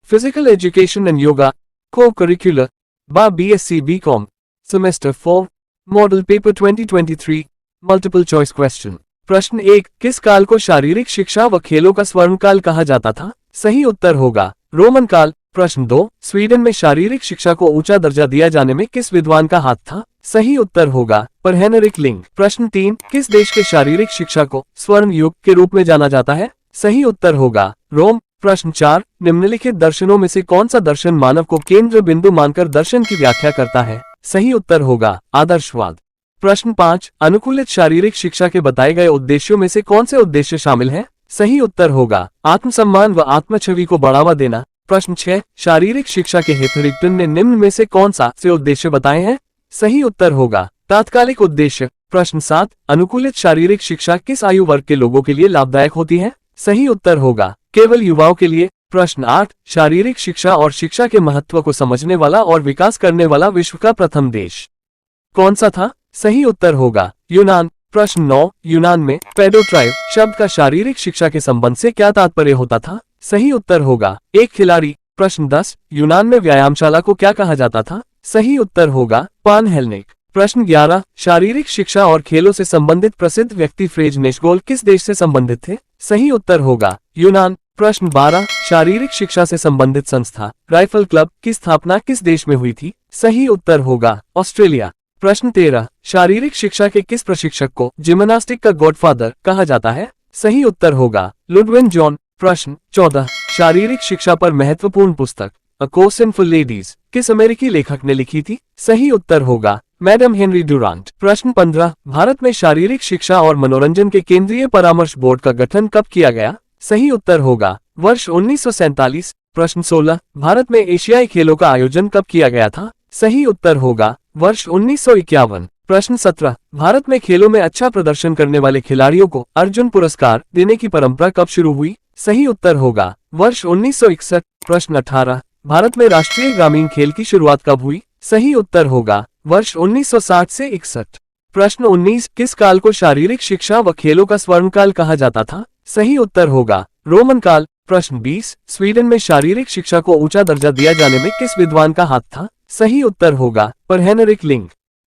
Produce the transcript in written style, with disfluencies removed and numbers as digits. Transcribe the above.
Physical education and yoga, को curricular, बा BSc BCom, semester 4, model paper 2023, multiple choice question. प्रश्न 1, किस काल को शारीरिक शिक्षा व खेलों का स्वर्ण काल कहा जाता था? सही उत्तर होगा रोमन काल। प्रश्न 2, स्वीडन में शारीरिक शिक्षा को ऊंचा दर्जा दिया जाने में किस विद्वान का हाथ था? सही उत्तर होगा पर हेनरिक लिंग। प्रश्न 3, किस देश के शारीरिक शिक्षा को स्वर्ण युग के रूप में जाना जाता है? सही उत्तर होगा रोम। प्रश्न 4, निम्नलिखित दर्शनों में से कौन सा दर्शन मानव को केंद्र बिंदु मानकर दर्शन की व्याख्या करता है? सही उत्तर होगा आदर्शवाद। प्रश्न 5, अनुकूलित शारीरिक शिक्षा के बताए गए उद्देश्यों में से कौन से उद्देश्य शामिल हैं? सही उत्तर होगा आत्मसम्मान व आत्मछवि को बढ़ावा देना। प्रश्न 6, शारीरिक शिक्षा के हेतु रिक्टन ने निम्न में से कौन सा से उद्देश्य बताए हैं? सही उत्तर होगा तात्कालिक उद्देश्य। प्रश्न 7, अनुकूलित शारीरिक शिक्षा किस आयु वर्ग के लोगों के लिए लाभदायक होती है? सही उत्तर होगा केवल युवाओं के लिए। प्रश्न 8, शारीरिक शिक्षा और शिक्षा के महत्व को समझने वाला और विकास करने वाला विश्व का प्रथम देश कौन सा था? सही उत्तर होगा यूनान। प्रश्न 9, यूनान में पेडोट्राइव शब्द का शारीरिक शिक्षा के संबंध से क्या तात्पर्य होता था? सही उत्तर होगा एक खिलाड़ी। प्रश्न 10, यूनान में व्यायामशाला को क्या कहा जाता था? सही उत्तर होगा पान हेलनिक। प्रश्न 11, शारीरिक शिक्षा और खेलों से संबंधित प्रसिद्ध व्यक्ति फ्रेज नेशगोल किस देश से संबंधित थे? सही उत्तर होगा यूनान। प्रश्न 12, शारीरिक शिक्षा से संबंधित संस्था राइफल क्लब की स्थापना किस देश में हुई थी? सही उत्तर होगा ऑस्ट्रेलिया। प्रश्न 13, शारीरिक शिक्षा के किस प्रशिक्षक को जिम्नास्टिक का गॉडफादर कहा जाता है? सही उत्तर होगा लुडविन जॉन। प्रश्न 14, शारीरिक शिक्षा पर महत्वपूर्ण पुस्तक a course in for ladies किस अमेरिकी लेखक ने लिखी थी? सही उत्तर होगा मैडम हेनरी डुरांट। प्रश्न 15, भारत में शारीरिक शिक्षा और मनोरंजन के केंद्रीय परामर्श बोर्ड का गठन कब किया गया? सही उत्तर होगा वर्ष 1947। प्रश्न 16, भारत में एशियाई खेलों का आयोजन कब किया गया था? सही उत्तर होगा वर्ष 1951। प्रश्न 17, भारत में खेलों में अच्छा प्रदर्शन करने वाले खिलाड़ियों को अर्जुन पुरस्कार देने की परंपरा कब शुरू हुई? सही उत्तर होगा वर्ष 1961। प्रश्न 18, भारत में राष्ट्रीय ग्रामीण खेल की शुरुआत कब हुई? सही उत्तर होगा वर्ष 1960 से 61। प्रश्न 19, किस काल को शारीरिक शिक्षा व खेलों का स्वर्ण काल कहा जाता था? सही उत्तर होगा रोमन काल। प्रश्न 20, स्वीडन में शारीरिक शिक्षा को ऊंचा दर्जा दिया जाने में किस विद्वान का हाथ था? सही उत्तर होगा पर हेनरिक लिंग।